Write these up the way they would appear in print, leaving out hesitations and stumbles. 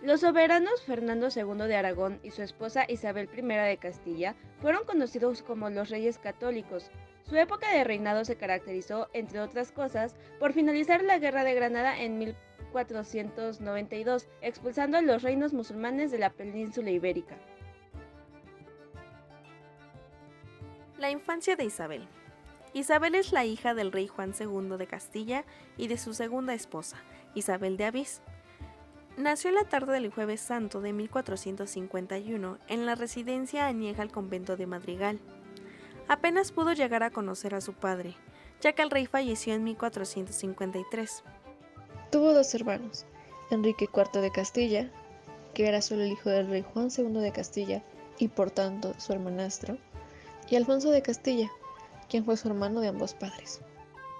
Los soberanos Fernando II de Aragón y su esposa Isabel I de Castilla fueron conocidos como los reyes católicos. Su época de reinado se caracterizó, entre otras cosas, por finalizar la Guerra de Granada en 1492, expulsando a los reinos musulmanes de la península ibérica. La infancia de Isabel. Isabel es la hija del rey Juan II de Castilla y de su segunda esposa, Isabel de Avís. Nació la tarde del Jueves Santo de 1451 en la residencia añeja al convento de Madrigal. Apenas pudo llegar a conocer a su padre, ya que el rey falleció en 1453. Tuvo dos hermanos, Enrique IV de Castilla, que era solo el hijo del rey Juan II de Castilla y por tanto su hermanastro, y Alfonso de Castilla, quien fue su hermano de ambos padres.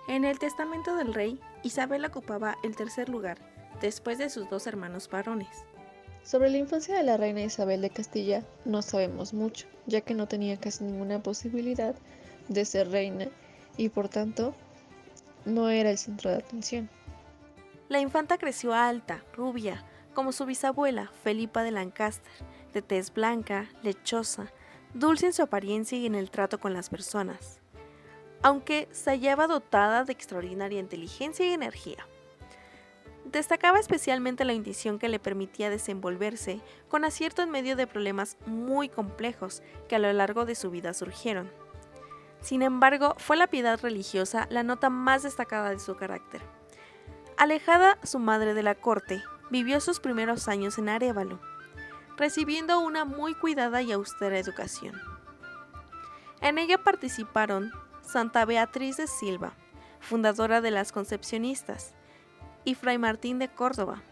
En el testamento del rey, Isabel ocupaba el tercer lugar, después de sus dos hermanos varones. Sobre la infancia de la reina Isabel de Castilla no sabemos mucho, ya que no tenía casi ninguna posibilidad de ser reina y por tanto no era el centro de atención. La infanta creció alta, rubia, como su bisabuela, Felipa de Lancaster, de tez blanca, lechosa, dulce en su apariencia y en el trato con las personas, aunque se hallaba dotada de extraordinaria inteligencia y energía. Destacaba especialmente la intuición que le permitía desenvolverse con acierto en medio de problemas muy complejos que a lo largo de su vida surgieron. Sin embargo, fue la piedad religiosa la nota más destacada de su carácter. Alejada su madre de la corte, vivió sus primeros años en Arévalo, recibiendo una muy cuidada y austera educación. En ella participaron Santa Beatriz de Silva, fundadora de las Concepcionistas, y Fray Martín de Córdoba.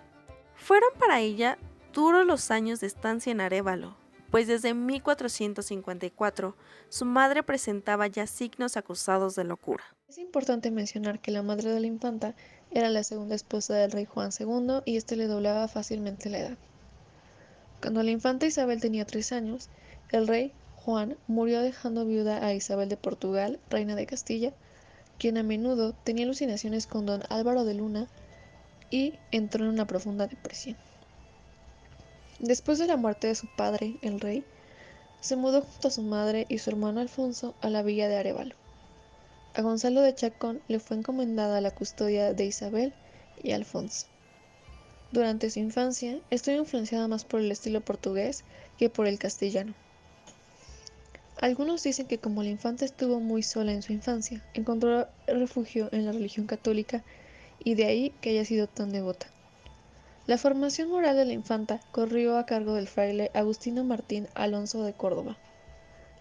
Fueron para ella duros los años de estancia en Arévalo, pues desde 1454 su madre presentaba ya signos acusados de locura. Es importante mencionar que la madre de la infanta era la segunda esposa del rey Juan II y este le doblaba fácilmente la edad. Cuando la infanta Isabel tenía 3 años, el rey Juan murió dejando viuda a Isabel de Portugal, reina de Castilla, quien a menudo tenía alucinaciones con don Álvaro de Luna y entró en una profunda depresión. Después de la muerte de su padre, el rey, se mudó junto a su madre y su hermano Alfonso a la villa de Arévalo. A Gonzalo de Chacón le fue encomendada la custodia de Isabel y Alfonso. Durante su infancia, estuvo influenciada más por el estilo portugués que por el castellano. Algunos dicen que como la infanta estuvo muy sola en su infancia, encontró refugio en la religión católica y de ahí que haya sido tan devota. La formación moral de la infanta corrió a cargo del fraile Agustino Martín Alonso de Córdoba.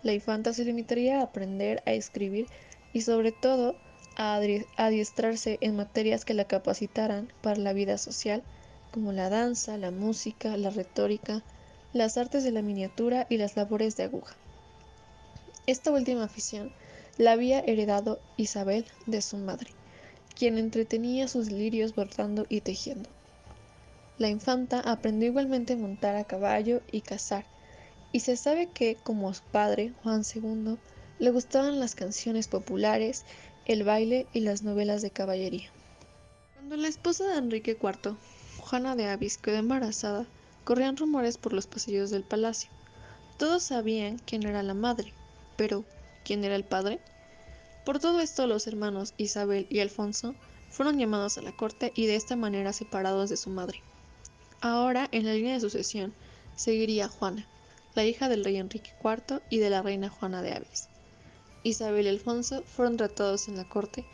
La infanta se limitaría a aprender a escribir y sobre todo a adiestrarse en materias que la capacitaran para la vida social, como la danza, la música, la retórica, las artes de la miniatura y las labores de aguja. Esta última afición la había heredado Isabel de su madre, quien entretenía sus delirios bordando y tejiendo. La infanta aprendió igualmente a montar a caballo y cazar, y se sabe que, como a su padre, Juan II, le gustaban las canciones populares, el baile y las novelas de caballería. Cuando la esposa de Enrique IV, Juana de Avís, quedó embarazada, corrían rumores por los pasillos del palacio. Todos sabían quién era la madre, pero ¿quién era el padre? Por todo esto, los hermanos Isabel y Alfonso fueron llamados a la corte y de esta manera separados de su madre. Ahora, en la línea de sucesión, seguiría Juana, la hija del rey Enrique IV y de la reina Juana de Avís. Isabel y Alfonso fueron tratados en la corte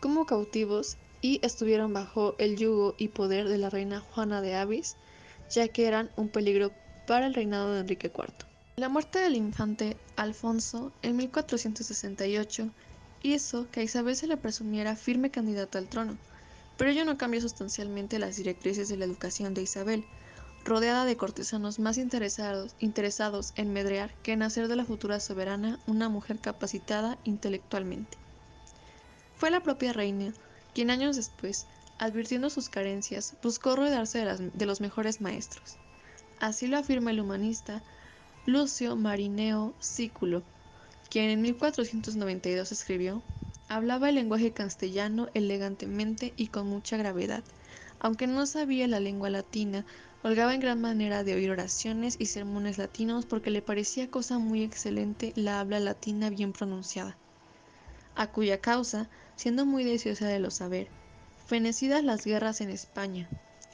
como cautivos y estuvieron bajo el yugo y poder de la reina Juana de Avís, ya que eran un peligro para el reinado de Enrique IV. La muerte del infante Alfonso en 1468 hizo que a Isabel se le presumiera firme candidata al trono, pero ello no cambió sustancialmente las directrices de la educación de Isabel, rodeada de cortesanos más interesados en medrear que en hacer de la futura soberana una mujer capacitada intelectualmente. Fue la propia reina quien años después, advirtiendo sus carencias, buscó rodearse de los mejores maestros. Así lo afirma el humanista Lucio Marineo Sículo, quien en 1492 escribió: hablaba el lenguaje castellano elegantemente y con mucha gravedad, Aunque no sabía la lengua latina, holgaba en gran manera de oír oraciones y sermones latinos porque le parecía cosa muy excelente la habla latina bien pronunciada, a cuya causa, siendo muy deseosa de lo saber, fenecidas las guerras en España,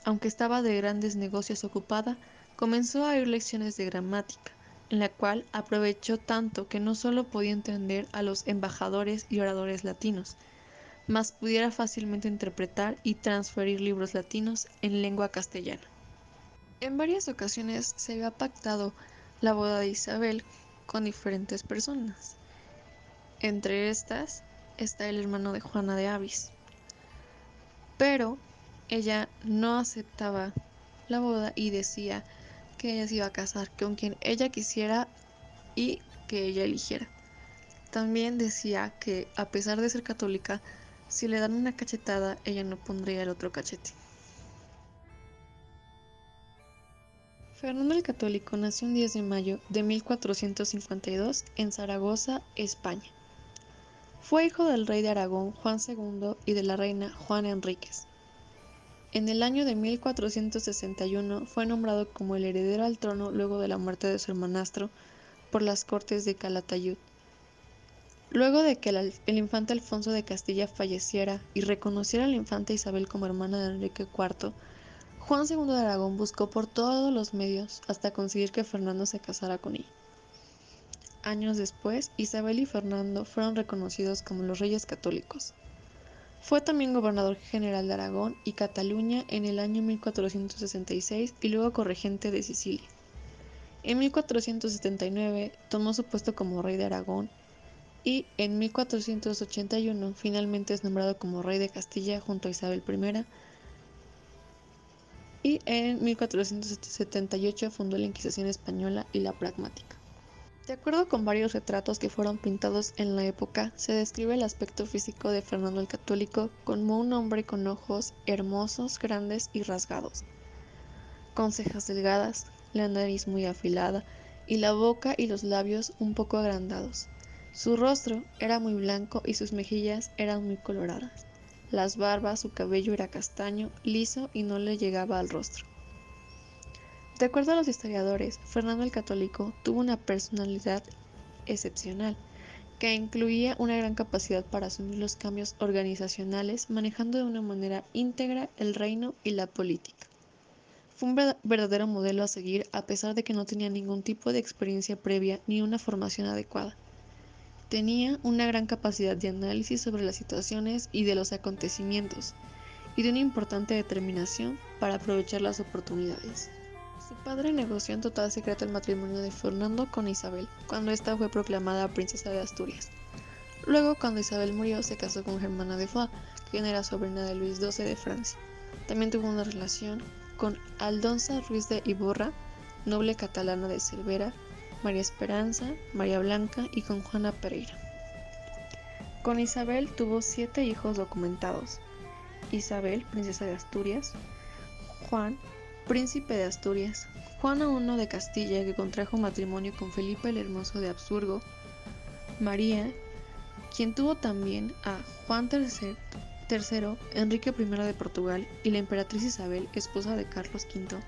aunque estaba de grandes negocios ocupada, comenzó a oír lecciones de gramática, en la cual aprovechó tanto que no solo podía entender a los embajadores y oradores latinos, mas pudiera fácilmente interpretar y transferir libros latinos en lengua castellana. En varias ocasiones se había pactado la boda de Isabel con diferentes personas. Entre estas está el hermano de Juana de Avis, pero ella no aceptaba la boda y decía que ella se iba a casar con quien ella quisiera y que ella eligiera. También decía que, a pesar de ser católica, si le dan una cachetada, ella no pondría el otro cachete. Fernando el Católico nació un 10 de mayo de 1452 en Zaragoza, España. Fue hijo del rey de Aragón Juan II y de la reina Juana Enríquez. En el año de 1461 fue nombrado como el heredero al trono luego de la muerte de su hermanastro por las Cortes de Calatayud. Luego de que el infante Alfonso de Castilla falleciera y reconociera a la infanta Isabel como hermana de Enrique IV, Juan II de Aragón buscó por todos los medios hasta conseguir que Fernando se casara con ella. Años después, Isabel y Fernando fueron reconocidos como los reyes católicos. Fue también gobernador general de Aragón y Cataluña en el año 1466 y luego corregente de Sicilia. En 1479 tomó su puesto como rey de Aragón y en 1481 finalmente es nombrado como rey de Castilla junto a Isabel I y en 1478 fundó la Inquisición española y la Pragmática. De acuerdo con varios retratos que fueron pintados en la época, se describe el aspecto físico de Fernando el Católico como un hombre con ojos hermosos, grandes y rasgados, con cejas delgadas, la nariz muy afilada y la boca y los labios un poco agrandados. Su rostro era muy blanco y sus mejillas eran muy coloradas. Las barbas, su cabello era castaño, liso y no le llegaba al rostro. De acuerdo a los historiadores, Fernando el Católico tuvo una personalidad excepcional, que incluía una gran capacidad para asumir los cambios organizacionales, manejando de una manera íntegra el reino y la política. Fue un verdadero modelo a seguir a pesar de que no tenía ningún tipo de experiencia previa ni una formación adecuada. Tenía una gran capacidad de análisis sobre las situaciones y de los acontecimientos, y de una importante determinación para aprovechar las oportunidades. Su padre negoció en total secreto el matrimonio de Fernando con Isabel, cuando ésta fue proclamada princesa de Asturias. Luego, cuando Isabel murió, se casó con Germana de Foix, quien era sobrina de Luis XII de Francia. También tuvo una relación con Aldonza Ruiz de Iborra, noble catalana de Cervera, María Esperanza, María Blanca y con Juana Pereira. Con Isabel tuvo 7 hijos documentados: Isabel, princesa de Asturias; Juan, príncipe de Asturias; Juana I de Castilla, que contrajo matrimonio con Felipe el Hermoso de Habsburgo; María, quien tuvo también a Juan III, Enrique I de Portugal y la emperatriz Isabel, esposa de Carlos V;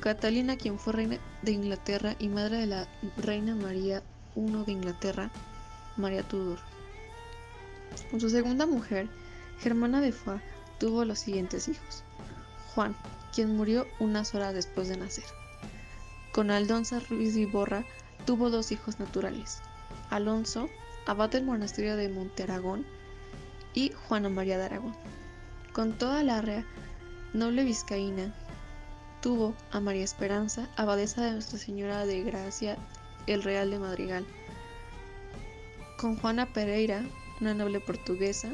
Catalina, quien fue reina de Inglaterra y madre de la reina María I de Inglaterra, María Tudor. Con su segunda mujer, Germana de Foix, tuvo los siguientes hijos: Juan, quien murió unas horas después de nacer. Con Aldonza Ruiz de Iborra tuvo 2 hijos naturales: Alonso, abad del monasterio de Montearagón, y Juana María de Aragón. Con toda Larrea, noble vizcaína, tuvo a María Esperanza, abadesa de Nuestra Señora de Gracia el Real de Madrigal. Con Juana Pereira, una noble portuguesa,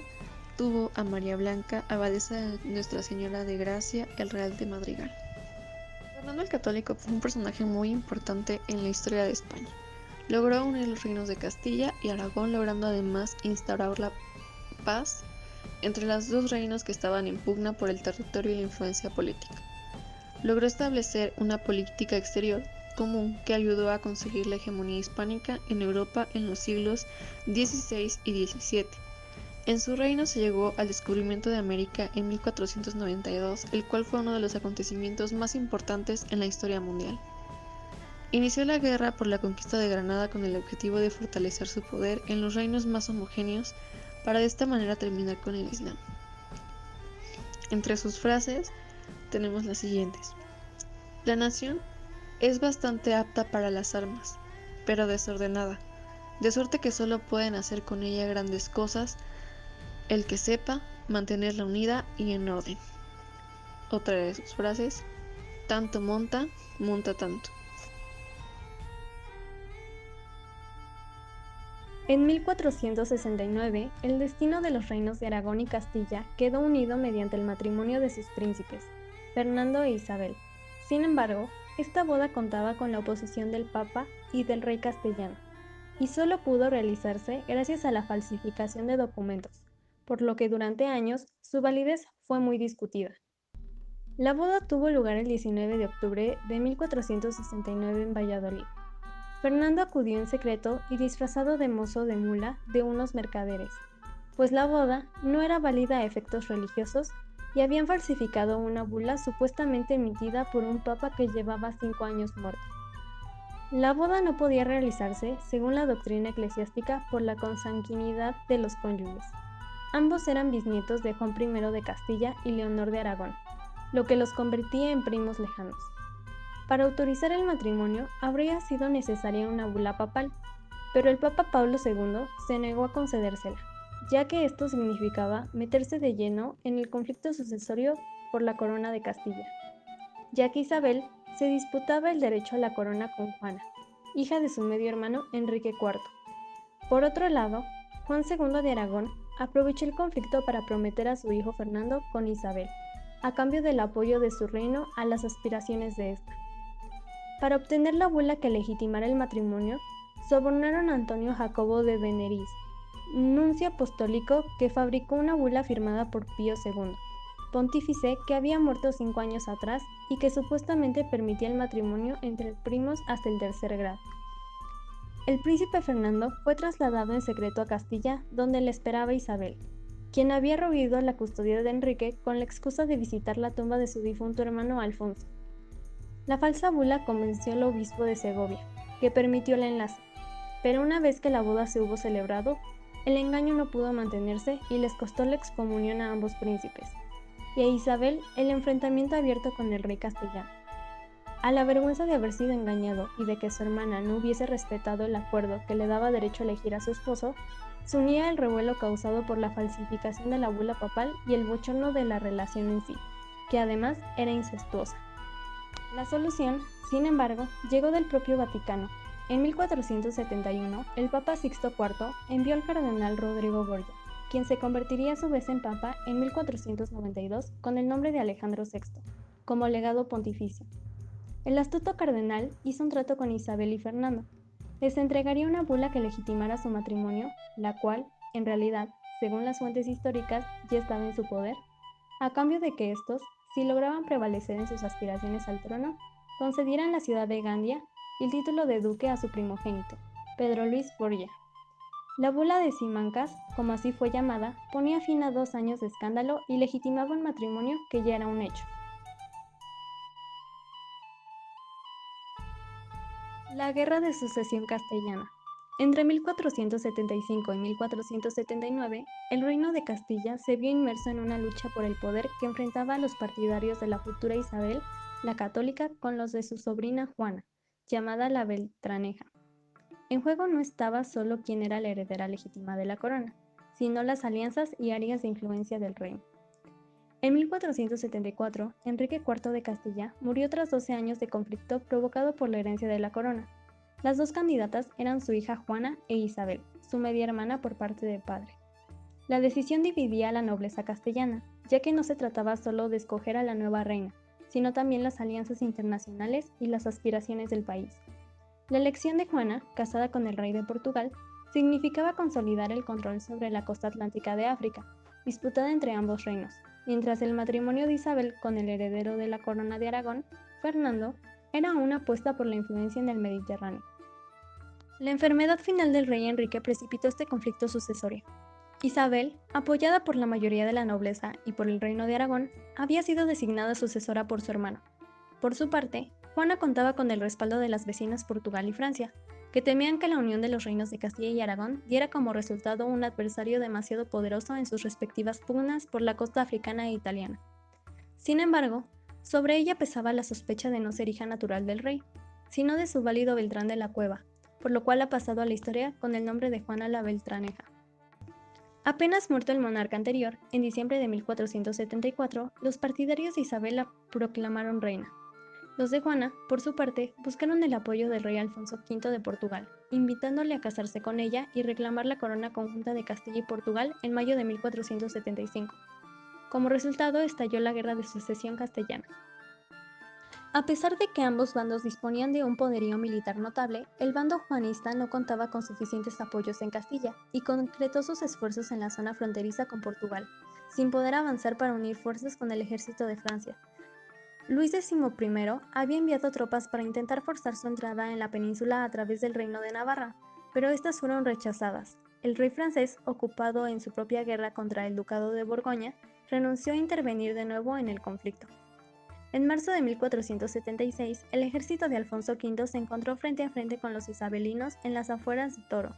tuvo a María Blanca, abadesa de Nuestra Señora de Gracia el Real de Madrigal. Fernando el Católico fue un personaje muy importante en la historia de España. Logró unir los reinos de Castilla y Aragón, logrando además instaurar la paz entre los 2 reinos que estaban en pugna por el territorio y la influencia política. Logró establecer una política exterior común que ayudó a conseguir la hegemonía hispánica en Europa en los siglos XVI y XVII, En su reino se llegó al descubrimiento de América en 1492, el cual fue uno de los acontecimientos más importantes en la historia mundial. Inició la guerra por la conquista de Granada con el objetivo de fortalecer su poder en los reinos más homogéneos para de esta manera terminar con el Islam. Entre sus frases tenemos las siguientes: la nación es bastante apta para las armas, pero desordenada, de suerte que solo pueden hacer con ella grandes cosas el que sepa mantenerla unida y en orden. Otra de sus frases: tanto monta, monta tanto. En 1469, el destino de los reinos de Aragón y Castilla quedó unido mediante el matrimonio de sus príncipes, Fernando e Isabel. Sin embargo, esta boda contaba con la oposición del Papa y del rey castellano, y solo pudo realizarse gracias a la falsificación de documentos, por lo que durante años su validez fue muy discutida. La boda tuvo lugar el 19 de octubre de 1469 en Valladolid. Fernando acudió en secreto y disfrazado de mozo de mula de unos mercaderes, pues la boda no era válida a efectos religiosos y habían falsificado una bula supuestamente emitida por un papa que llevaba 5 años muerto. La boda no podía realizarse, según la doctrina eclesiástica, por la consanguinidad de los cónyuges. Ambos eran bisnietos de Juan I de Castilla y Leonor de Aragón, lo que los convertía en primos lejanos. Para autorizar el matrimonio habría sido necesaria una bula papal, pero el Papa Pablo II se negó a concedérsela, ya que esto significaba meterse de lleno en el conflicto sucesorio por la corona de Castilla, ya que Isabel se disputaba el derecho a la corona con Juana, hija de su medio hermano Enrique IV. Por otro lado, Juan II de Aragón aprovechó el conflicto para prometer a su hijo Fernando con Isabel, a cambio del apoyo de su reino a las aspiraciones de esta. Para obtener la bula que legitimara el matrimonio, sobornaron a Antonio Jacobo de Beneriz, nuncio apostólico que fabricó una bula firmada por Pío II, pontífice que había muerto 5 años atrás y que supuestamente permitía el matrimonio entre primos hasta el tercer grado. El príncipe Fernando fue trasladado en secreto a Castilla, donde le esperaba Isabel, quien había roído la custodia de Enrique con la excusa de visitar la tumba de su difunto hermano Alfonso. La falsa bula convenció al obispo de Segovia, que permitió el enlace, pero una vez que la boda se hubo celebrado, el engaño no pudo mantenerse y les costó la excomunión a ambos príncipes, y a Isabel el enfrentamiento abierto con el rey castellano. A la vergüenza de haber sido engañado y de que su hermana no hubiese respetado el acuerdo que le daba derecho a elegir a su esposo, se unía el revuelo causado por la falsificación de la bula papal y el bochorno de la relación en sí, que además era incestuosa. La solución, sin embargo, llegó del propio Vaticano. En 1471, el Papa Sixto IV envió al cardenal Rodrigo Borgia, quien se convertiría a su vez en Papa en 1492 con el nombre de Alejandro VI, como legado pontificio. El astuto cardenal hizo un trato con Isabel y Fernando. Les entregaría una bula que legitimara su matrimonio, la cual, en realidad, según las fuentes históricas, ya estaba en su poder, a cambio de que estos, si lograban prevalecer en sus aspiraciones al trono, concedieran la ciudad de Gandia y el título de duque a su primogénito, Pedro Luis Borgia. La bula de Simancas, como así fue llamada, ponía fin a 2 años de escándalo y legitimaba un matrimonio que ya era un hecho. La Guerra de Sucesión Castellana. Entre 1475 y 1479, el reino de Castilla se vio inmerso en una lucha por el poder que enfrentaba a los partidarios de la futura Isabel, la católica, con los de su sobrina Juana, llamada la Beltraneja. En juego no estaba solo quién era la heredera legítima de la corona, sino las alianzas y áreas de influencia del reino. En 1474, Enrique IV de Castilla murió tras 12 años de conflicto provocado por la herencia de la corona. Las dos candidatas eran su hija Juana e Isabel, su media hermana por parte de padre. La decisión dividía a la nobleza castellana, ya que no se trataba solo de escoger a la nueva reina, sino también las alianzas internacionales y las aspiraciones del país. La elección de Juana, casada con el rey de Portugal, significaba consolidar el control sobre la costa atlántica de África, disputada entre ambos reinos, mientras el matrimonio de Isabel con el heredero de la corona de Aragón, Fernando, era una apuesta por la influencia en el Mediterráneo. La enfermedad final del rey Enrique precipitó este conflicto sucesorio. Isabel, apoyada por la mayoría de la nobleza y por el reino de Aragón, había sido designada sucesora por su hermano. Por su parte, Juana contaba con el respaldo de las vecinas Portugal y Francia, que temían que la unión de los reinos de Castilla y Aragón diera como resultado un adversario demasiado poderoso en sus respectivas pugnas por la costa africana e italiana. Sin embargo, sobre ella pesaba la sospecha de no ser hija natural del rey, sino de su válido Beltrán de la Cueva, por lo cual ha pasado a la historia con el nombre de Juana la Beltraneja. Apenas muerto el monarca anterior, en diciembre de 1474, los partidarios de Isabel la proclamaron reina. Los de Juana, por su parte, buscaron el apoyo del rey Alfonso V de Portugal, invitándole a casarse con ella y reclamar la corona conjunta de Castilla y Portugal en mayo de 1475. Como resultado, estalló la Guerra de Sucesión Castellana. A pesar de que ambos bandos disponían de un poderío militar notable, el bando juanista no contaba con suficientes apoyos en Castilla y concretó sus esfuerzos en la zona fronteriza con Portugal, sin poder avanzar para unir fuerzas con el ejército de Francia. Luis XI había enviado tropas para intentar forzar su entrada en la península a través del reino de Navarra, pero estas fueron rechazadas. El rey francés, ocupado en su propia guerra contra el ducado de Borgoña, renunció a intervenir de nuevo en el conflicto. En marzo de 1476, el ejército de Alfonso V se encontró frente a frente con los isabelinos en las afueras de Toro,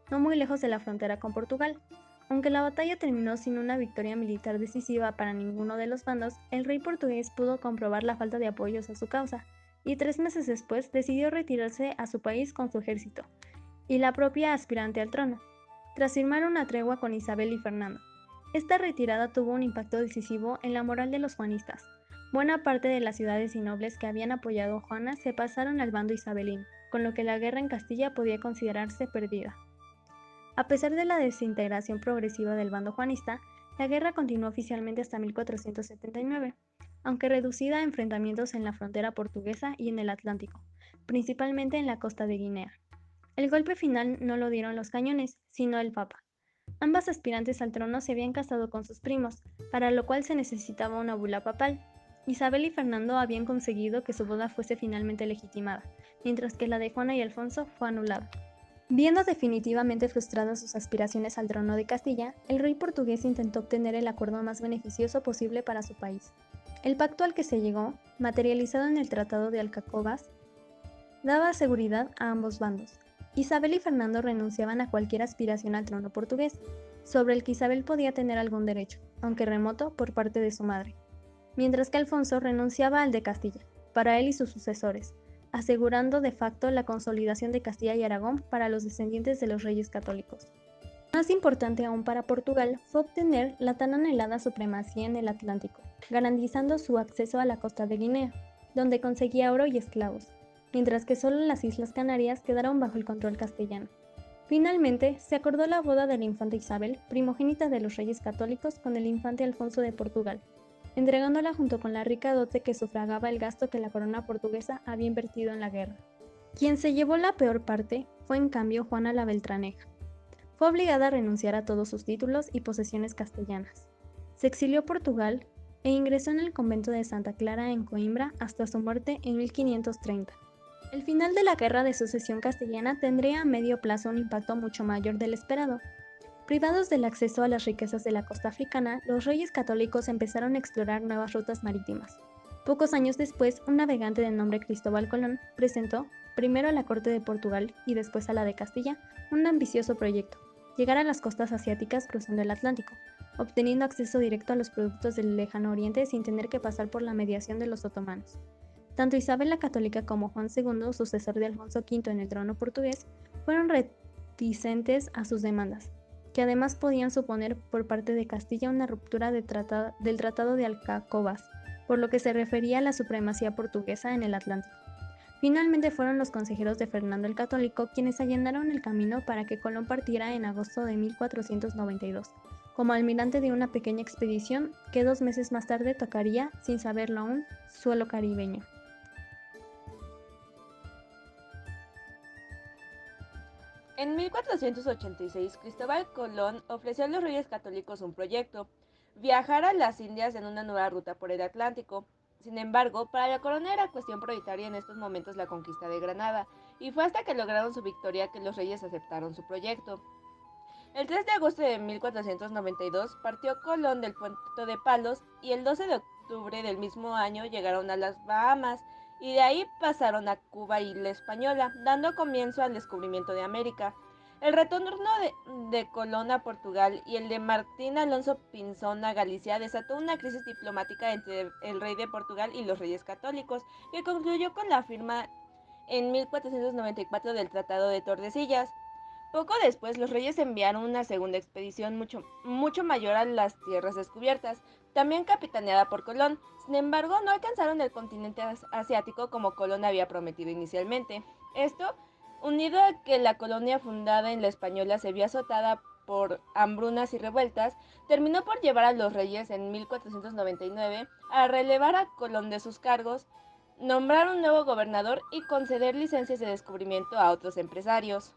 no muy lejos de la frontera con Portugal. Aunque la batalla terminó sin una victoria militar decisiva para ninguno de los bandos, el rey portugués pudo comprobar la falta de apoyos a su causa, y 3 meses después decidió retirarse a su país con su ejército, y la propia aspirante al trono, tras firmar una tregua con Isabel y Fernando. Esta retirada tuvo un impacto decisivo en la moral de los juanistas. Buena parte de las ciudades y nobles que habían apoyado a Juana se pasaron al bando isabelino, con lo que la guerra en Castilla podía considerarse perdida. A pesar de la desintegración progresiva del bando juanista, la guerra continuó oficialmente hasta 1479, aunque reducida a enfrentamientos en la frontera portuguesa y en el Atlántico, principalmente en la costa de Guinea. El golpe final no lo dieron los cañones, sino el Papa. Ambas aspirantes al trono se habían casado con sus primos, para lo cual se necesitaba una bula papal. Isabel y Fernando habían conseguido que su boda fuese finalmente legitimada, mientras que la de Juana y Alfonso fue anulada. Viendo definitivamente frustradas sus aspiraciones al trono de Castilla, el rey portugués intentó obtener el acuerdo más beneficioso posible para su país. El pacto al que se llegó, materializado en el Tratado de Alcacobas, daba seguridad a ambos bandos. Isabel y Fernando renunciaban a cualquier aspiración al trono portugués, sobre el que Isabel podía tener algún derecho, aunque remoto, por parte de su madre, mientras que Alfonso renunciaba al de Castilla, para él y sus sucesores, asegurando de facto la consolidación de Castilla y Aragón para los descendientes de los reyes católicos. Más importante aún para Portugal fue obtener la tan anhelada supremacía en el Atlántico, garantizando su acceso a la costa de Guinea, donde conseguía oro y esclavos, mientras que solo las Islas Canarias quedaron bajo el control castellano. Finalmente, se acordó la boda de la infanta Isabel, primogénita de los reyes católicos, con el infante Alfonso de Portugal, entregándola junto con la rica dote que sufragaba el gasto que la corona portuguesa había invertido en la guerra. Quien se llevó la peor parte fue en cambio Juana la Beltraneja. Fue obligada a renunciar a todos sus títulos y posesiones castellanas. Se exilió a Portugal e ingresó en el convento de Santa Clara en Coimbra hasta su muerte en 1530. El final de la Guerra de Sucesión Castellana tendría a medio plazo un impacto mucho mayor del esperado. Privados del acceso a las riquezas de la costa africana, los reyes católicos empezaron a explorar nuevas rutas marítimas. Pocos años después, un navegante de nombre Cristóbal Colón presentó, primero a la corte de Portugal y después a la de Castilla, un ambicioso proyecto: llegar a las costas asiáticas cruzando el Atlántico, obteniendo acceso directo a los productos del lejano oriente sin tener que pasar por la mediación de los otomanos. Tanto Isabel la Católica como Juan II, sucesor de Alfonso V en el trono portugués, fueron reticentes a sus demandas, que además podían suponer por parte de Castilla una ruptura del Tratado de Alcacobas, por lo que se refería a la supremacía portuguesa en el Atlántico. Finalmente fueron los consejeros de Fernando el Católico quienes allanaron el camino para que Colón partiera en agosto de 1492, como almirante de una pequeña expedición que 2 meses más tarde tocaría, sin saberlo aún, suelo caribeño. En 1486, Cristóbal Colón ofreció a los reyes católicos un proyecto: viajar a las Indias en una nueva ruta por el Atlántico. Sin embargo, para la corona era cuestión prioritaria en estos momentos la conquista de Granada, y fue hasta que lograron su victoria que los reyes aceptaron su proyecto. El 3 de agosto de 1492 partió Colón del puerto de Palos y el 12 de octubre del mismo año llegaron a las Bahamas y de ahí pasaron a Cuba y la Española, dando comienzo al descubrimiento de América. El retorno de Colón a Portugal y el de Martín Alonso Pinzón a Galicia desató una crisis diplomática entre el rey de Portugal y los reyes católicos, que concluyó con la firma en 1494 del Tratado de Tordesillas. Poco después, los reyes enviaron una segunda expedición mucho mayor a las tierras descubiertas, también capitaneada por Colón. Sin embargo, no alcanzaron el continente asiático como Colón había prometido inicialmente. Esto, unido a que la colonia fundada en la Española se vio azotada por hambrunas y revueltas, terminó por llevar a los reyes en 1499 a relevar a Colón de sus cargos, nombrar un nuevo gobernador y conceder licencias de descubrimiento a otros empresarios.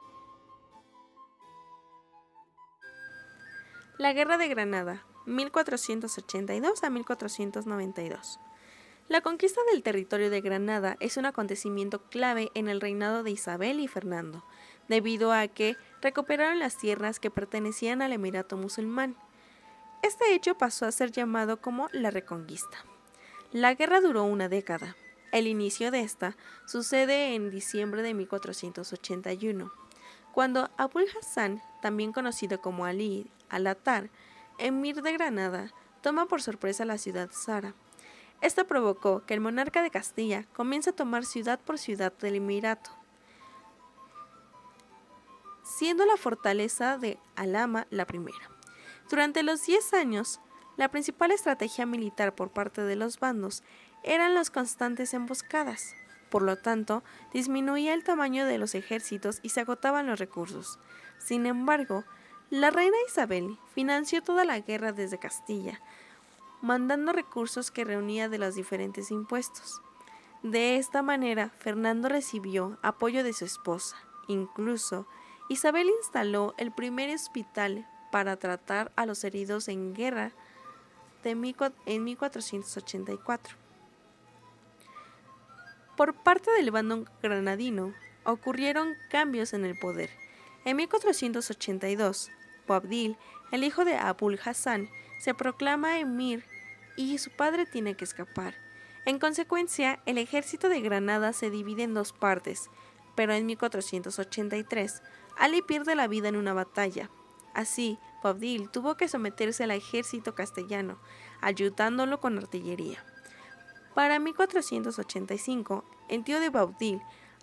La Guerra de Granada, 1482 a 1492. La conquista del territorio de Granada es un acontecimiento clave en el reinado de Isabel y Fernando, debido a que recuperaron las tierras que pertenecían al Emirato musulmán. Este hecho pasó a ser llamado como la Reconquista. La guerra duró una década. El inicio de esta sucede en diciembre de 1481, cuando Abul Hassan, también conocido como Ali al-Attar, emir de Granada, toma por sorpresa la ciudad Zara. Esto provocó que el monarca de Castilla comience a tomar ciudad por ciudad del emirato, siendo la fortaleza de Alhama la primera. Durante los 10 años, la principal estrategia militar por parte de los bandos eran las constantes emboscadas. Por lo tanto, disminuía el tamaño de los ejércitos y se agotaban los recursos. Sin embargo, la reina Isabel financió toda la guerra desde Castilla, mandando recursos que reunía de los diferentes impuestos. De esta manera, Fernando recibió apoyo de su esposa. Incluso, Isabel instaló el primer hospital para tratar a los heridos en guerra en 1484. Por parte del bando granadino, ocurrieron cambios en el poder. En 1482, Boabdil, el hijo de Abul Hassan, se proclama emir y su padre tiene que escapar. En consecuencia, el ejército de Granada se divide en dos partes, pero en 1483, Ali pierde la vida en una batalla. Así, Boabdil tuvo que someterse al ejército castellano, ayudándolo con artillería. Para 1485, el tío de Boabdil,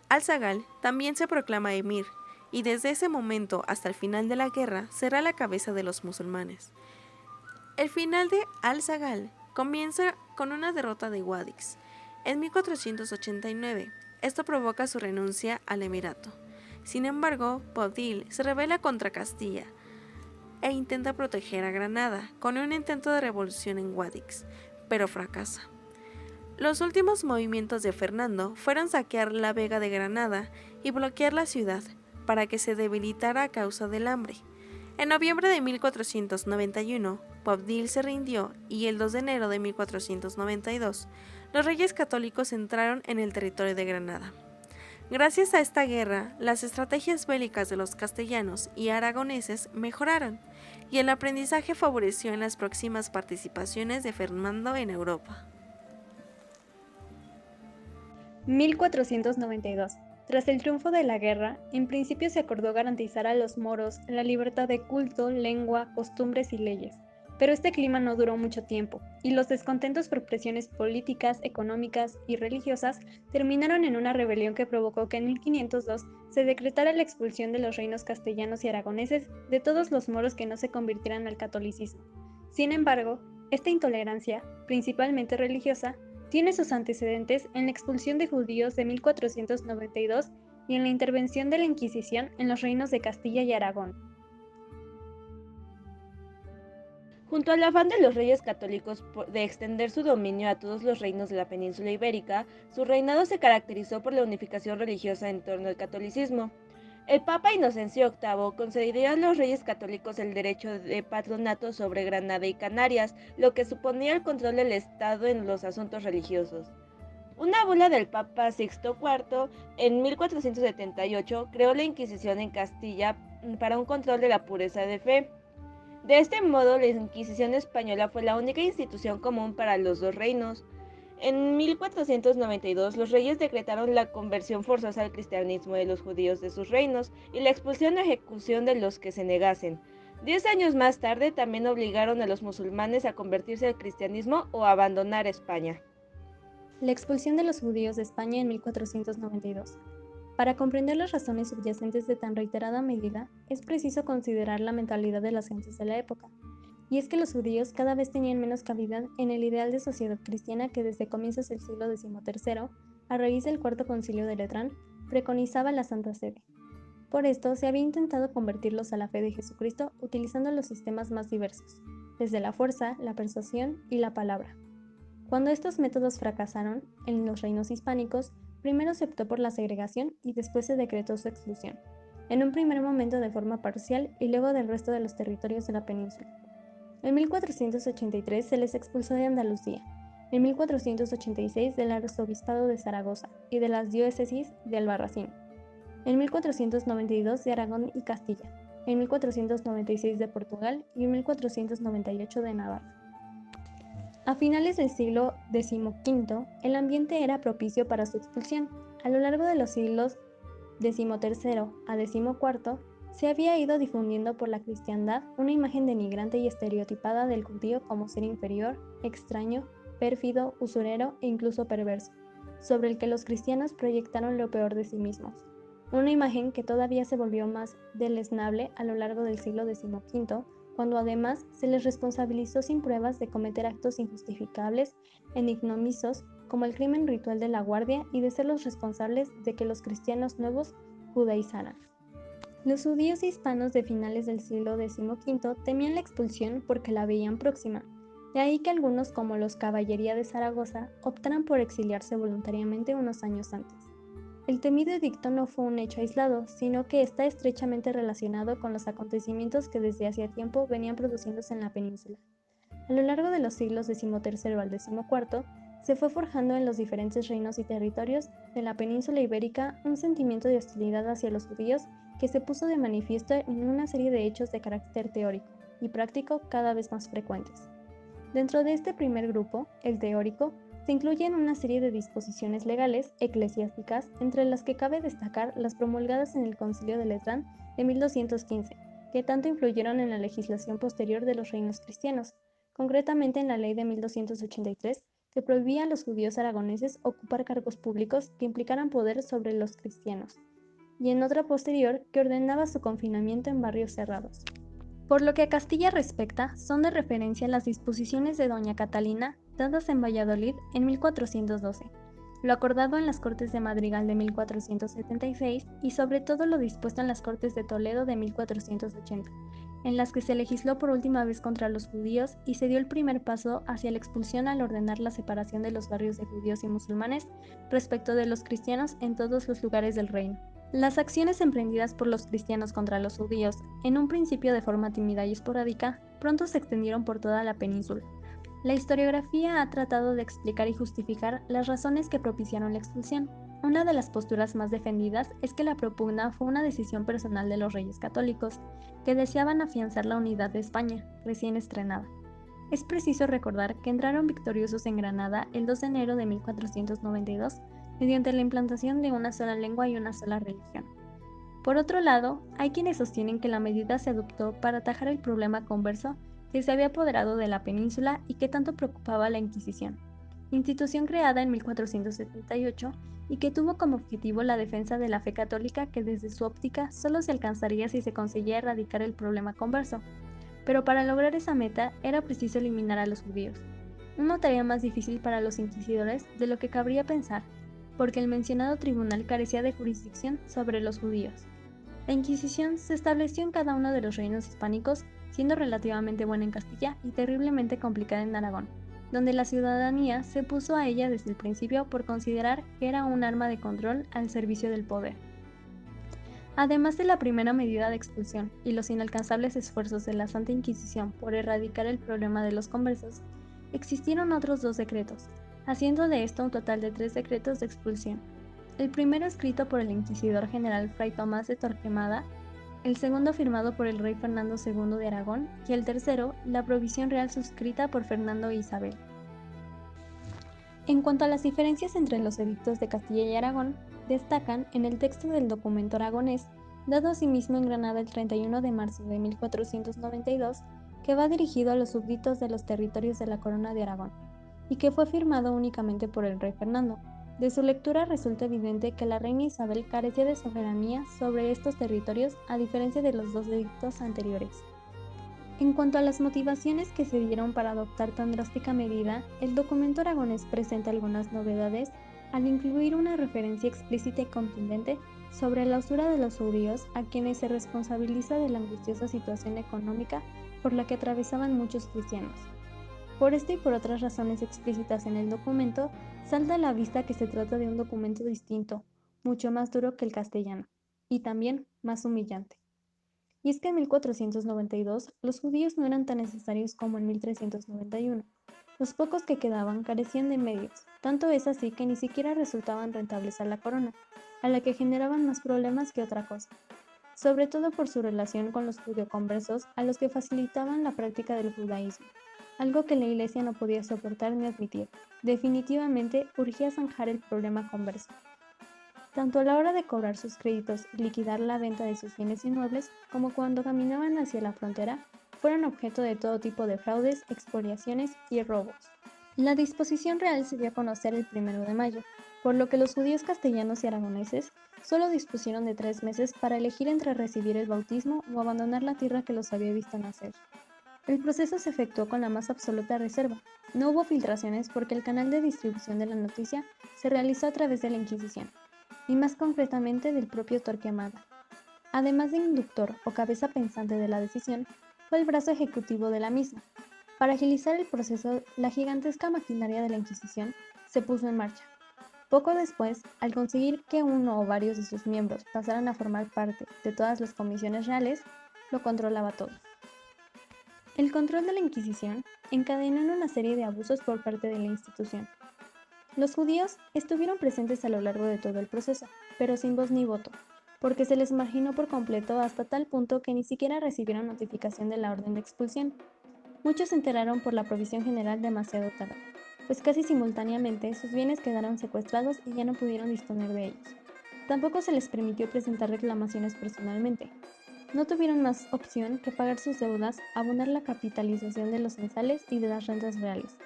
Al-Sagal, también se proclama emir, y desde ese momento hasta el final de la guerra será la cabeza de los musulmanes. El final de Al-Sagal comienza con una derrota de Guadix en 1489. Esto provoca su renuncia al emirato. Sin embargo, Boabdil se rebela contra Castilla e intenta proteger a Granada con un intento de revolución en Guadix, pero fracasa. Los últimos movimientos de Fernando fueron saquear la Vega de Granada y bloquear la ciudad para que se debilitara a causa del hambre. En noviembre de 1491, Boabdil se rindió y el 2 de enero de 1492, los reyes católicos entraron en el territorio de Granada. Gracias a esta guerra, las estrategias bélicas de los castellanos y aragoneses mejoraron, y el aprendizaje favoreció en las próximas participaciones de Fernando en Europa. 1492. Tras el triunfo de la guerra, en principio se acordó garantizar a los moros la libertad de culto, lengua, costumbres y leyes. Pero este clima no duró mucho tiempo, y los descontentos por presiones políticas, económicas y religiosas terminaron en una rebelión que provocó que en 1502 se decretara la expulsión de los reinos castellanos y aragoneses de todos los moros que no se convirtieran al catolicismo. Sin embargo, esta intolerancia, principalmente religiosa, tiene sus antecedentes en la expulsión de judíos de 1492 y en la intervención de la Inquisición en los reinos de Castilla y Aragón. Junto al afán de los reyes católicos de extender su dominio a todos los reinos de la península ibérica, su reinado se caracterizó por la unificación religiosa en torno al catolicismo. El Papa Inocencio VIII concedió a los reyes católicos el derecho de patronato sobre Granada y Canarias, lo que suponía el control del Estado en los asuntos religiosos. Una bula del Papa Sixto IV en 1478 creó la Inquisición en Castilla para un control de la pureza de fe. De este modo, la Inquisición española fue la única institución común para los dos reinos. En 1492, los reyes decretaron la conversión forzosa al cristianismo de los judíos de sus reinos y la expulsión o ejecución de los que se negasen. 10 años más tarde, también obligaron a los musulmanes a convertirse al cristianismo o a abandonar España. La expulsión de los judíos de España en 1492. Para comprender las razones subyacentes de tan reiterada medida, es preciso considerar la mentalidad de las gentes de la época. Y es que los judíos cada vez tenían menos cabida en el ideal de sociedad cristiana que desde comienzos del siglo XIII, a raíz del Cuarto Concilio de Letrán, preconizaba la Santa Sede. Por esto, se había intentado convertirlos a la fe de Jesucristo utilizando los sistemas más diversos, desde la fuerza, la persuasión y la palabra. Cuando estos métodos fracasaron en los reinos hispánicos, primero se optó por la segregación y después se decretó su exclusión, en un primer momento de forma parcial y luego del resto de los territorios de la península. En 1483 se les expulsó de Andalucía, en 1486 del arzobispado de Zaragoza y de las diócesis de Albarracín, en 1492 de Aragón y Castilla, en 1496 de Portugal y en 1498 de Navarra. A finales del siglo XV, el ambiente era propicio para su expulsión. A lo largo de los siglos XIII a XIV, se había ido difundiendo por la cristiandad una imagen denigrante y estereotipada del judío como ser inferior, extraño, pérfido, usurero e incluso perverso, sobre el que los cristianos proyectaron lo peor de sí mismos. Una imagen que todavía se volvió más deleznable a lo largo del siglo XV, cuando además se les responsabilizó sin pruebas de cometer actos injustificables e ignominiosos como el crimen ritual de la guardia y de ser los responsables de que los cristianos nuevos judaizaran. Los judíos hispanos de finales del siglo XV temían la expulsión porque la veían próxima, de ahí que algunos como los Caballería de Zaragoza optaran por exiliarse voluntariamente unos años antes. El temido edicto no fue un hecho aislado, sino que está estrechamente relacionado con los acontecimientos que desde hacía tiempo venían produciéndose en la península. A lo largo de los siglos XIII al XIV, se fue forjando en los diferentes reinos y territorios de la península ibérica un sentimiento de hostilidad hacia los judíos que se puso de manifiesto en una serie de hechos de carácter teórico y práctico cada vez más frecuentes. Dentro de este primer grupo, el teórico, se incluyen una serie de disposiciones legales eclesiásticas, entre las que cabe destacar las promulgadas en el Concilio de Letrán de 1215, que tanto influyeron en la legislación posterior de los reinos cristianos, concretamente en la Ley de 1283, que prohibía a los judíos aragoneses ocupar cargos públicos que implicaran poder sobre los cristianos, y en otra posterior que ordenaba su confinamiento en barrios cerrados. Por lo que a Castilla respecta, son de referencia las disposiciones de doña Catalina dadas en Valladolid en 1412, lo acordado en las Cortes de Madrigal de 1476 y sobre todo lo dispuesto en las Cortes de Toledo de 1480, en las que se legisló por última vez contra los judíos y se dio el primer paso hacia la expulsión al ordenar la separación de los barrios de judíos y musulmanes respecto de los cristianos en todos los lugares del reino. Las acciones emprendidas por los cristianos contra los judíos, en un principio de forma tímida y esporádica, pronto se extendieron por toda la península. La historiografía ha tratado de explicar y justificar las razones que propiciaron la expulsión. Una de las posturas más defendidas es que la propugna fue una decisión personal de los reyes católicos, que deseaban afianzar la unidad de España, recién estrenada. Es preciso recordar que entraron victoriosos en Granada el 2 de enero de 1492, mediante la implantación de una sola lengua y una sola religión. Por otro lado, hay quienes sostienen que la medida se adoptó para atajar el problema converso que se había apoderado de la península y que tanto preocupaba a la Inquisición, institución creada en 1478 y que tuvo como objetivo la defensa de la fe católica que desde su óptica solo se alcanzaría si se conseguía erradicar el problema converso. Pero para lograr esa meta era preciso eliminar a los judíos, una tarea más difícil para los inquisidores de lo que cabría pensar, porque el mencionado tribunal carecía de jurisdicción sobre los judíos. La Inquisición se estableció en cada uno de los reinos hispánicos, siendo relativamente buena en Castilla y terriblemente complicada en Aragón, donde la ciudadanía se opuso a ella desde el principio por considerar que era un arma de control al servicio del poder. Además de la primera medida de expulsión y los inalcanzables esfuerzos de la Santa Inquisición por erradicar el problema de los conversos, existieron otros dos decretos, haciendo de esto un total de 3 decretos de expulsión. El primero escrito por el inquisidor general Fray Tomás de Torquemada, el segundo firmado por el rey Fernando II de Aragón y el tercero, la provisión real suscrita por Fernando e Isabel. En cuanto a las diferencias entre los edictos de Castilla y Aragón, destacan en el texto del documento aragonés, dado asimismo en Granada el 31 de marzo de 1492, que va dirigido a los súbditos de los territorios de la Corona de Aragón, y que fue firmado únicamente por el rey Fernando. De su lectura resulta evidente que la reina Isabel carecía de soberanía sobre estos territorios, a diferencia de los dos edictos anteriores. En cuanto a las motivaciones que se dieron para adoptar tan drástica medida, el documento aragonés presenta algunas novedades al incluir una referencia explícita y contundente sobre la usura de los judíos, a quienes se responsabiliza de la angustiosa situación económica por la que atravesaban muchos cristianos. Por esta y por otras razones explícitas en el documento, salta a la vista que se trata de un documento distinto, mucho más duro que el castellano, y también más humillante. Y es que en 1492 los judíos no eran tan necesarios como en 1391. Los pocos que quedaban carecían de medios, tanto es así que ni siquiera resultaban rentables a la corona, a la que generaban más problemas que otra cosa, sobre todo por su relación con los judeoconversos a los que facilitaban la práctica del judaísmo, algo que la Iglesia no podía soportar ni admitir. Definitivamente urgía zanjar el problema converso, tanto a la hora de cobrar sus créditos y liquidar la venta de sus bienes inmuebles, como cuando caminaban hacia la frontera, fueron objeto de todo tipo de fraudes, expoliaciones y robos. La disposición real se dio a conocer el 1 de mayo, por lo que los judíos castellanos y aragoneses solo dispusieron de 3 meses para elegir entre recibir el bautismo o abandonar la tierra que los había visto nacer. El proceso se efectuó con la más absoluta reserva. No hubo filtraciones porque el canal de distribución de la noticia se realizó a través de la Inquisición, y más concretamente del propio Torquemada. Además de inductor o cabeza pensante de la decisión, fue el brazo ejecutivo de la misma. Para agilizar el proceso, la gigantesca maquinaria de la Inquisición se puso en marcha. Poco después, al conseguir que uno o varios de sus miembros pasaran a formar parte de todas las comisiones reales, lo controlaba todo. El control de la Inquisición encadenó en una serie de abusos por parte de la institución. Los judíos estuvieron presentes a lo largo de todo el proceso, pero sin voz ni voto, porque se les marginó por completo hasta tal punto que ni siquiera recibieron notificación de la orden de expulsión. Muchos se enteraron por la provisión general demasiado tarde, pues casi simultáneamente sus bienes quedaron secuestrados y ya no pudieron disponer de ellos. Tampoco se les permitió presentar reclamaciones personalmente. No tuvieron más opción que pagar sus deudas, abonar la capitalización de los censales y de las rentas reales.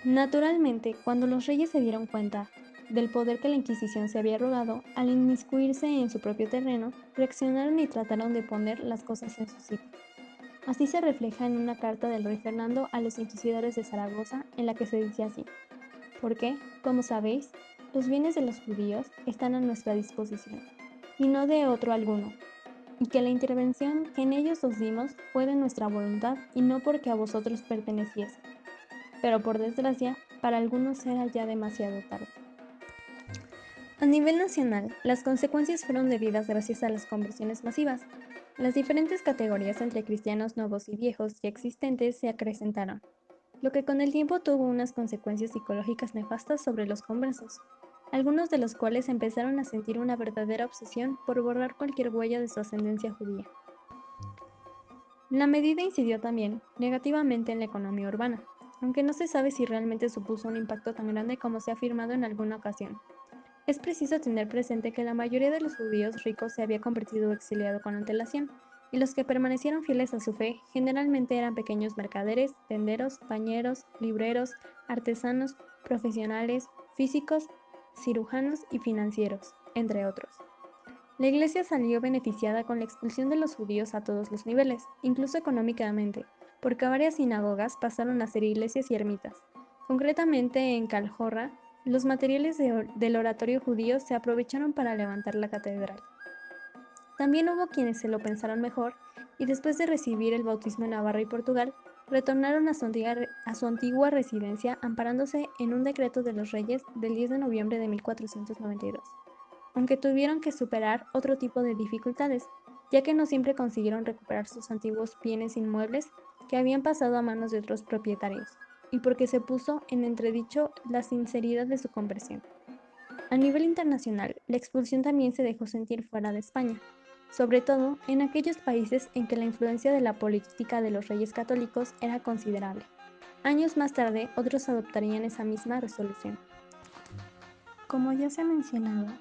Naturalmente, cuando los reyes se dieron cuenta del poder que la Inquisición se había arrogado, al inmiscuirse en su propio terreno, reaccionaron y trataron de poner las cosas en su sitio. Así se refleja en una carta del rey Fernando a los inquisidores de Zaragoza, en la que se dice así: porque, como sabéis, los bienes de los judíos están a nuestra disposición, y no de otro alguno, y que la intervención que en ellos os dimos fue de nuestra voluntad y no porque a vosotros perteneciese. Pero por desgracia, para algunos era ya demasiado tarde. A nivel nacional, las consecuencias fueron debidas gracias a las conversiones masivas. Las diferentes categorías entre cristianos nuevos y viejos ya existentes se acrecentaron, lo que con el tiempo tuvo unas consecuencias psicológicas nefastas sobre los conversos, algunos de los cuales empezaron a sentir una verdadera obsesión por borrar cualquier huella de su ascendencia judía. La medida incidió también negativamente en la economía urbana, aunque no se sabe si realmente supuso un impacto tan grande como se ha afirmado en alguna ocasión. Es preciso tener presente que la mayoría de los judíos ricos se había convertido o exiliado con antelación, y los que permanecieron fieles a su fe generalmente eran pequeños mercaderes, tenderos, bañeros, libreros, artesanos, profesionales, físicos, cirujanos y financieros, entre otros. La Iglesia salió beneficiada con la expulsión de los judíos a todos los niveles, incluso económicamente, porque varias sinagogas pasaron a ser iglesias y ermitas. Concretamente en Caljorra, los materiales del oratorio judío se aprovecharon para levantar la catedral. También hubo quienes se lo pensaron mejor y después de recibir el bautismo en Navarra y Portugal, retornaron a su antigua residencia amparándose en un decreto de los reyes del 10 de noviembre de 1492, aunque tuvieron que superar otro tipo de dificultades, ya que no siempre consiguieron recuperar sus antiguos bienes inmuebles que habían pasado a manos de otros propietarios, y porque se puso en entredicho la sinceridad de su conversión. A nivel internacional, la expulsión también se dejó sentir fuera de España, sobre todo en aquellos países en que la influencia de la política de los reyes católicos era considerable. Años más tarde, otros adoptarían esa misma resolución. Como ya se ha mencionado,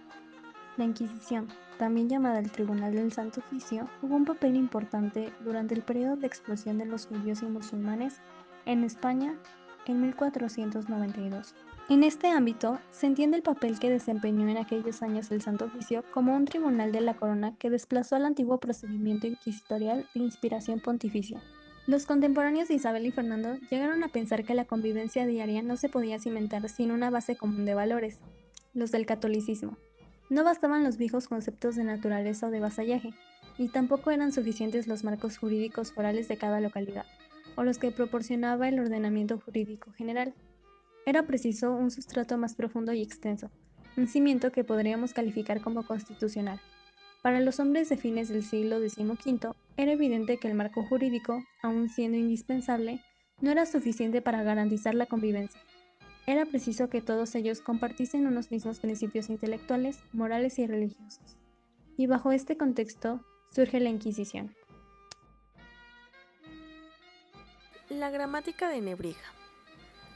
la Inquisición, también llamada el Tribunal del Santo Oficio, jugó un papel importante durante el periodo de expulsión de los judíos y musulmanes en España en 1492. En este ámbito, se entiende el papel que desempeñó en aquellos años el Santo Oficio como un tribunal de la corona que desplazó al antiguo procedimiento inquisitorial de inspiración pontificia. Los contemporáneos de Isabel y Fernando llegaron a pensar que la convivencia diaria no se podía cimentar sin una base común de valores, los del catolicismo. No bastaban los viejos conceptos de naturaleza o de vasallaje, y tampoco eran suficientes los marcos jurídicos forales de cada localidad, o los que proporcionaba el ordenamiento jurídico general. Era preciso un sustrato más profundo y extenso, un cimiento que podríamos calificar como constitucional. Para los hombres de fines del siglo XV, era evidente que el marco jurídico, aun siendo indispensable, no era suficiente para garantizar la convivencia. Era preciso que todos ellos compartiesen unos mismos principios intelectuales, morales y religiosos. Y bajo este contexto surge la Inquisición. La gramática de Nebrija.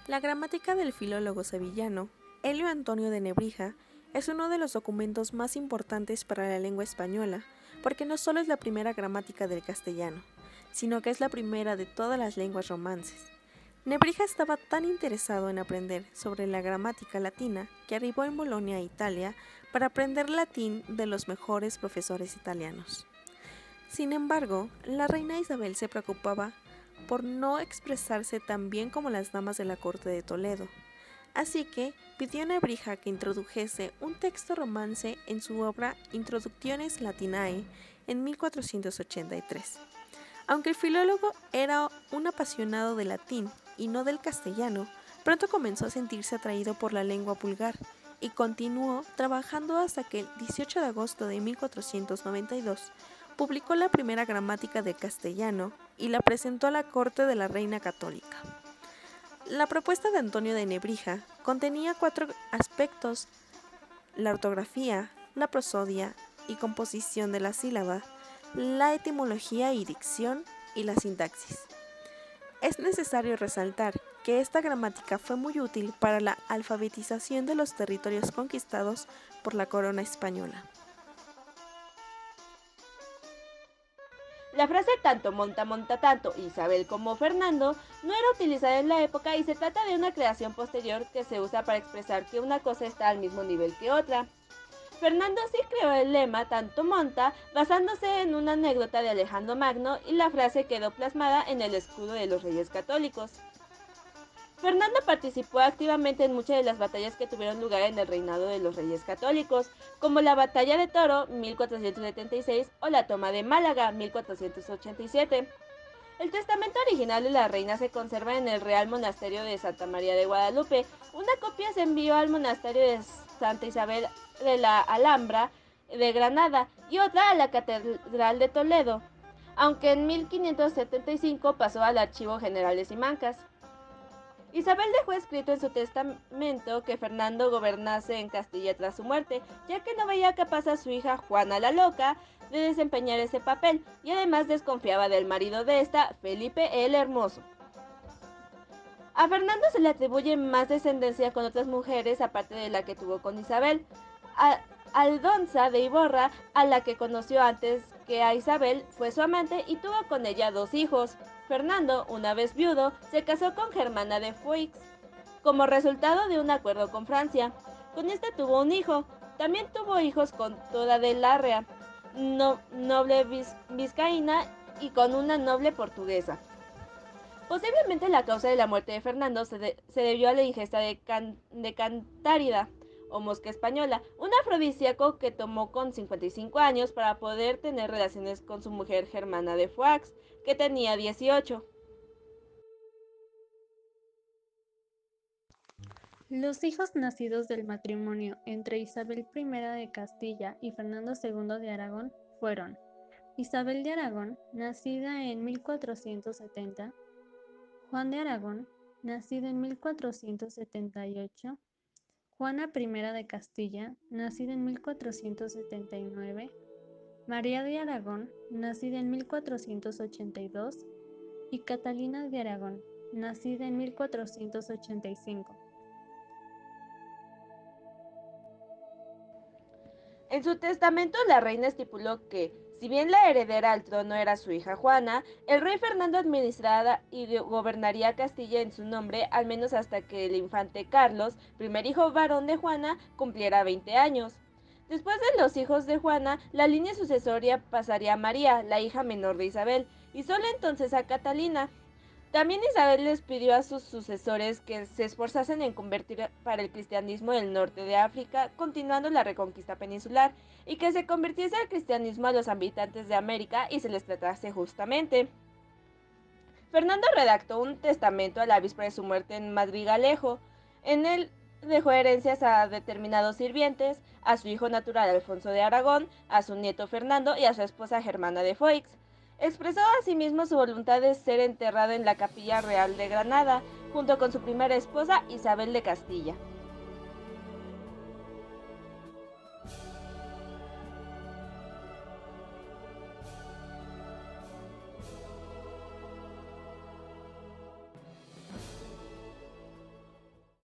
La gramática del filólogo sevillano Elio Antonio de Nebrija es uno de los documentos más importantes para la lengua española, porque no solo es la primera gramática del castellano, sino que es la primera de todas las lenguas romances. Nebrija estaba tan interesado en aprender sobre la gramática latina que arribó en Bolonia, Italia, para aprender latín de los mejores profesores italianos. Sin embargo, la reina Isabel se preocupaba por no expresarse tan bien como las damas de la corte de Toledo, así que pidió a Nebrija que introdujese un texto romance en su obra Introductiones Latinae en 1483. Aunque el filólogo era un apasionado del latín y no del castellano, pronto comenzó a sentirse atraído por la lengua vulgar y continuó trabajando hasta que el 18 de agosto de 1492 publicó la primera gramática del castellano y la presentó a la corte de la reina católica. La propuesta de Antonio de Nebrija contenía 4 aspectos: la ortografía, la prosodia y composición de la sílaba, la etimología y dicción, y la sintaxis. Es necesario resaltar que esta gramática fue muy útil para la alfabetización de los territorios conquistados por la corona española. La frase tanto monta monta tanto Isabel como Fernando no era utilizada en la época y se trata de una creación posterior que se usa para expresar que una cosa está al mismo nivel que otra. Fernando sí creó el lema tanto monta basándose en una anécdota de Alejandro Magno y la frase quedó plasmada en el escudo de los Reyes Católicos. Fernando participó activamente en muchas de las batallas que tuvieron lugar en el reinado de los Reyes Católicos, como la Batalla de Toro, 1476, o la Toma de Málaga, 1487. El testamento original de la reina se conserva en el Real Monasterio de Santa María de Guadalupe. Una copia se envió al Monasterio de Santa Isabel de la Alhambra de Granada y otra a la Catedral de Toledo, aunque en 1575 pasó al Archivo General de Simancas. Isabel dejó escrito en su testamento que Fernando gobernase en Castilla tras su muerte, ya que no veía capaz a su hija Juana la Loca de desempeñar ese papel, y además desconfiaba del marido de esta, Felipe el Hermoso. A Fernando se le atribuye más descendencia con otras mujeres aparte de la que tuvo con Isabel. Aldonza de Iborra, a la que conoció antes que a Isabel, fue su amante y tuvo con ella 2 hijos. Fernando, una vez viudo, se casó con Germana de Foix, como resultado de un acuerdo con Francia. Con esta tuvo un hijo. También tuvo hijos con Toda de Larrea, noble vizcaína, y con una noble portuguesa. Posiblemente la causa de la muerte de Fernando se debió a la ingesta de cantárida, o mosca española, un afrodisíaco que tomó con 55 años para poder tener relaciones con su mujer Germana de Foix, que tenía 18. Los hijos nacidos del matrimonio entre Isabel I de Castilla y Fernando II de Aragón fueron Isabel de Aragón, nacida en 1470, Juan de Aragón, nacida en 1478, Juana I de Castilla, nacida en 1479, María de Aragón, nacida en 1482, y Catalina de Aragón, nacida en 1485. En su testamento, la reina estipuló que, si bien la heredera al trono era su hija Juana, el rey Fernando administraría y gobernaría Castilla en su nombre, al menos hasta que el infante Carlos, primer hijo varón de Juana, cumpliera 20 años. Después de los hijos de Juana, la línea sucesoria pasaría a María, la hija menor de Isabel, y solo entonces a Catalina. También Isabel les pidió a sus sucesores que se esforzasen en convertir para el cristianismo el norte de África, continuando la reconquista peninsular, y que se convirtiese el cristianismo a los habitantes de América y se les tratase justamente. Fernando redactó un testamento a la víspera de su muerte en Madrigalejo. En él dejó herencias a determinados sirvientes, a su hijo natural Alfonso de Aragón, a su nieto Fernando y a su esposa Germana de Foix. Expresó asimismo su voluntad de ser enterrado en la Capilla Real de Granada, junto con su primera esposa Isabel de Castilla.